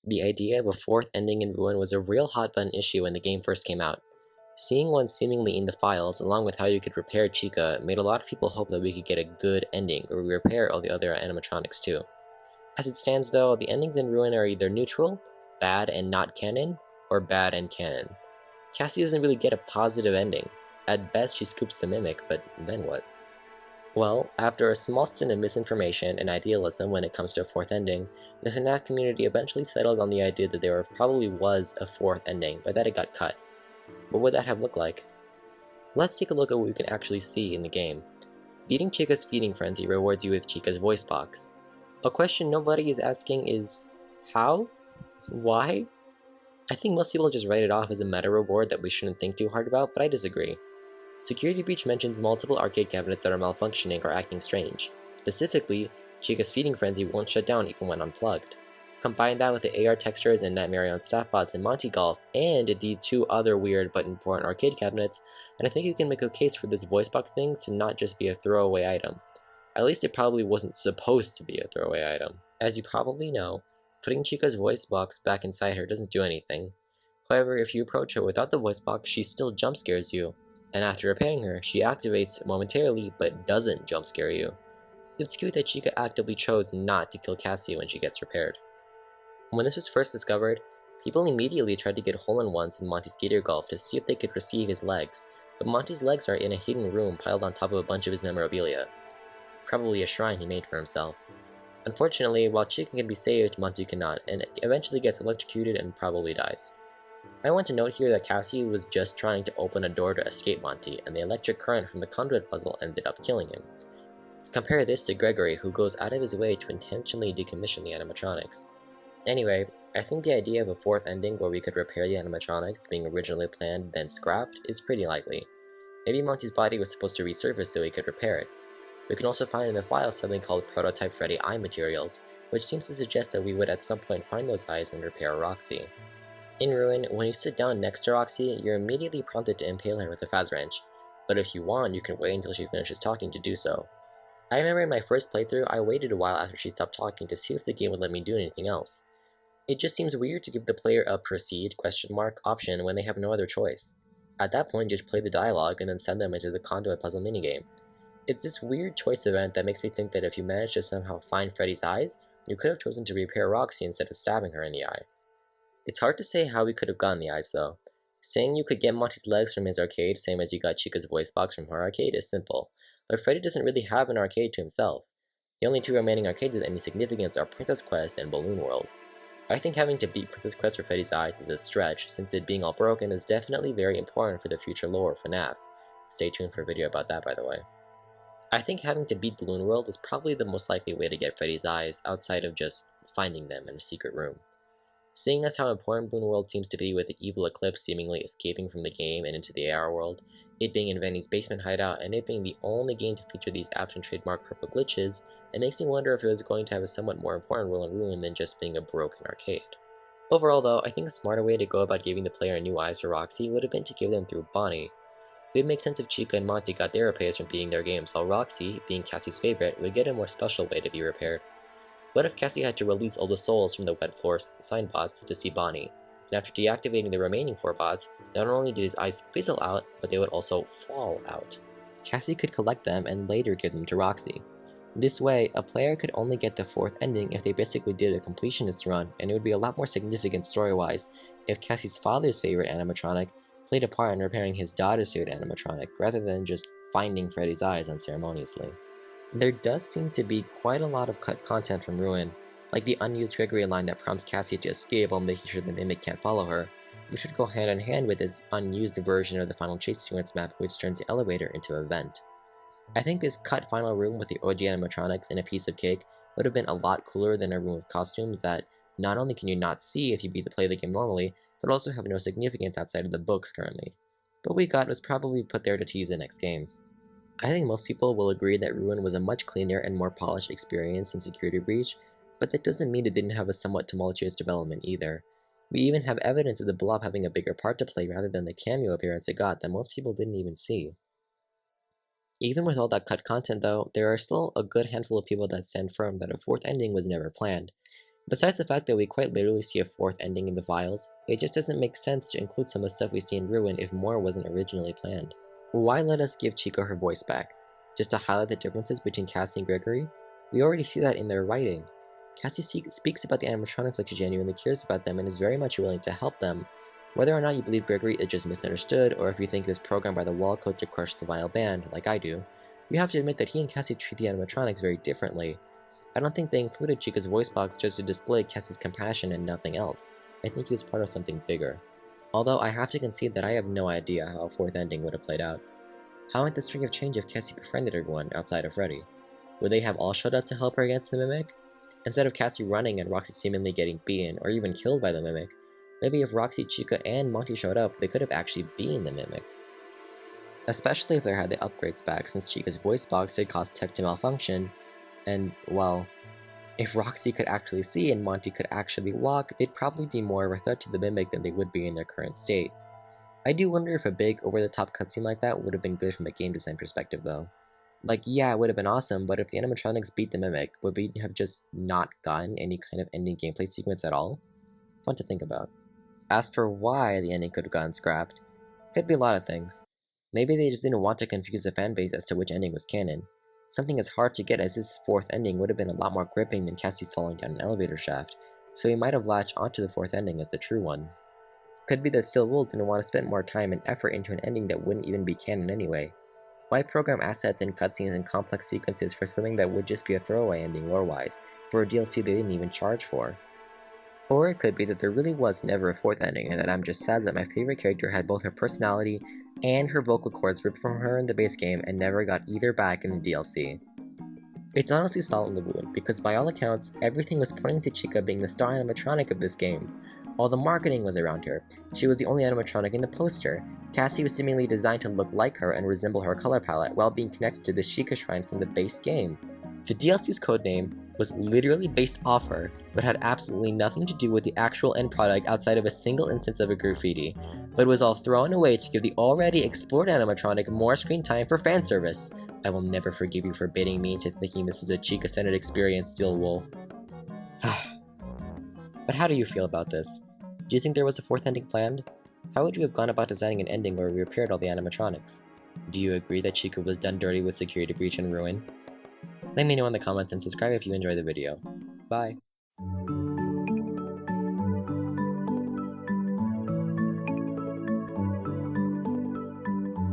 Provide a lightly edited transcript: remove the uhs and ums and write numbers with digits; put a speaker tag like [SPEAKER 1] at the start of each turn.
[SPEAKER 1] The idea of a fourth ending in Ruin was a real hot-button issue when the game first came out. Seeing one seemingly in the files, along with how you could repair Chica, made a lot of people hope that we could get a good ending, where we repair all the other animatronics too. As it stands though, the endings in Ruin are either neutral, bad and not canon, or bad and canon. Cassie doesn't really get a positive ending. At best she scoops the Mimic, but then what? Well, after a small stint of misinformation and idealism when it comes to a fourth ending, the FNaF community eventually settled on the idea that there probably was a fourth ending, but that it got cut. What would that have looked like? Let's take a look at what we can actually see in the game. Beating Chica's feeding frenzy rewards you with Chica's voice box. A question nobody is asking is, how? Why? I think most people just write it off as a meta reward that we shouldn't think too hard about, but I disagree. Security Breach mentions multiple arcade cabinets that are malfunctioning or acting strange. Specifically, Chica's feeding frenzy won't shut down even when unplugged. Combine that with the AR textures and Nightmare on Staff Bots in Monty Golf, and the two other weird but important arcade cabinets, and I think you can make a case for this voice box thing to not just be a throwaway item. At least it probably wasn't supposed to be a throwaway item. As you probably know, putting Chica's voice box back inside her doesn't do anything. However, if you approach her without the voice box, she still jump scares you, and after repairing her, she activates momentarily but doesn't jump scare you. It's cute that Chica actively chose not to kill Cassie when she gets repaired. When this was first discovered, people immediately tried to get hole-in-ones in Monty's Gator Golf to see if they could receive his legs, but Monty's legs are in a hidden room piled on top of a bunch of his memorabilia. Probably a shrine he made for himself. Unfortunately, while Chica can be saved, Monty cannot, and eventually gets electrocuted and probably dies. I want to note here that Cassie was just trying to open a door to escape Monty, and the electric current from the conduit puzzle ended up killing him. Compare this to Gregory, who goes out of his way to intentionally decommission the animatronics. Anyway, I think the idea of a fourth ending where we could repair the animatronics being originally planned then scrapped is pretty likely. Maybe Monty's body was supposed to resurface so he could repair it. We can also find in the file something called Prototype Freddy Eye Materials, which seems to suggest that we would at some point find those eyes and repair Roxy. In Ruin, when you sit down next to Roxy, you're immediately prompted to impale her with a Faz Wrench, but if you want, you can wait until she finishes talking to do so. I remember in my first playthrough, I waited a while after she stopped talking to see if the game would let me do anything else. It just seems weird to give the player a proceed option when they have no other choice. At that point, just play the dialogue and then send them into the conduit puzzle minigame. It's this weird choice event that makes me think that if you managed to somehow find Freddy's eyes, you could have chosen to repair Roxy instead of stabbing her in the eye. It's hard to say how we could have gotten the eyes though. Saying you could get Monty's legs from his arcade, same as you got Chica's voice box from her arcade, is simple, but Freddy doesn't really have an arcade to himself. The only two remaining arcades with any significance are Princess Quest and Balloon World. I think having to beat Princess Quest for Freddy's eyes is a stretch, since it being all broken is definitely very important for the future lore of FNaF. Stay tuned for a video about that, by the way. I think having to beat Balloon World is probably the most likely way to get Freddy's eyes, outside of just finding them in a secret room. Seeing as how important Balloon World seems to be with the evil Eclipse seemingly escaping from the game and into the AR world, it being in Vanny's basement hideout, and it being the only game to feature these Afton trademark purple glitches, it makes me wonder if it was going to have a somewhat more important role in Ruin than just being a broken arcade. Overall though, I think a smarter way to go about giving the player new eyes for Roxy would have been to give them through Bonnie. It would make sense if Chica and Monty got their repairs from beating their games, while Roxy, being Cassie's favorite, would get a more special way to be repaired. What if Cassie had to release all the souls from the wet floor sign bots to see Bonnie, and after deactivating the remaining 4 bots, not only did his eyes fizzle out, but they would also fall out. Cassie could collect them and later give them to Roxy. This way, a player could only get the fourth ending if they basically did a completionist run, and it would be a lot more significant story-wise if Cassie's father's favorite animatronic played a part in repairing his daughter's favorite animatronic, rather than just finding Freddy's eyes unceremoniously. There does seem to be quite a lot of cut content from Ruin, like the unused Gregory line that prompts Cassie to escape while making sure the Mimic can't follow her, which should go hand in hand with this unused version of the final chase sequence map which turns the elevator into a vent. I think this cut final room with the OG animatronics and a piece of cake would have been a lot cooler than a room with costumes that not only can you not see if you play the game normally, but also have no significance outside of the books currently. But what we got was probably put there to tease the next game. I think most people will agree that Ruin was a much cleaner and more polished experience than Security Breach, but that doesn't mean it didn't have a somewhat tumultuous development either. We even have evidence of the Blob having a bigger part to play rather than the cameo appearance it got that most people didn't even see. Even with all that cut content though, there are still a good handful of people that stand firm that a fourth ending was never planned. Besides the fact that we quite literally see a fourth ending in the files, it just doesn't make sense to include some of the stuff we see in Ruin if more wasn't originally planned. Why let us give Chica her voice back? Just to highlight the differences between Cassie and Gregory? We already see that in their writing. Cassie speaks about the animatronics like she genuinely cares about them and is very much willing to help them. Whether or not you believe Gregory is just misunderstood, or if you think he was programmed by the wall code to crush the vile band, like I do, you have to admit that he and Cassie treat the animatronics very differently. I don't think they included Chica's voice box just to display Cassie's compassion and nothing else. I think he was part of something bigger. Although I have to concede that I have no idea how a fourth ending would have played out. How might the string have changed if Cassie befriended everyone outside of Freddy? Would they have all showed up to help her against the Mimic? Instead of Cassie running and Roxy seemingly getting beaten or even killed by the Mimic, maybe if Roxy, Chica, and Monty showed up, they could have actually been the Mimic. Especially if they had the upgrades back, since Chica's voice box did cause tech to malfunction, and, well, if Roxy could actually see and Monty could actually walk, they'd probably be more of a threat to the Mimic than they would be in their current state. I do wonder if a big, over-the-top cutscene like that would have been good from a game design perspective, though. Like, yeah, it would have been awesome, but if the animatronics beat the Mimic, would we have just not gotten any kind of ending gameplay sequence at all? Fun to think about. As for why the ending could have gotten scrapped, could be a lot of things. Maybe they just didn't want to confuse the fanbase as to which ending was canon. Something as hard to get as this fourth ending would have been a lot more gripping than Cassie falling down an elevator shaft, so we might have latched onto the fourth ending as the true one. Could be that Steel Wool didn't want to spend more time and effort into an ending that wouldn't even be canon anyway. Why program assets and cutscenes and complex sequences for something that would just be a throwaway ending lore-wise, for a DLC they didn't even charge for? Or it could be that there really was never a fourth ending and that I'm just sad that my favorite character had both her personality and her vocal cords ripped from her in the base game and never got either back in the DLC. It's honestly salt in the wound, because by all accounts, everything was pointing to Chica being the star animatronic of this game. All the marketing was around her. She was the only animatronic in the poster. Cassie was seemingly designed to look like her and resemble her color palette while being connected to the Chica shrine from the base game. The DLC's codename was literally based off her, but had absolutely nothing to do with the actual end product outside of a single instance of a graffiti, but was all thrown away to give the already explored animatronic more screen time for fan service. I will never forgive you for baiting me into thinking this was a Chica-centered experience, Steel Wool. But how do you feel about this? Do you think there was a fourth ending planned? How would you have gone about designing an ending where we repaired all the animatronics? Do you agree that Chica was done dirty with Security Breach and Ruin? Let me know in the comments and subscribe if you enjoyed the video. Bye!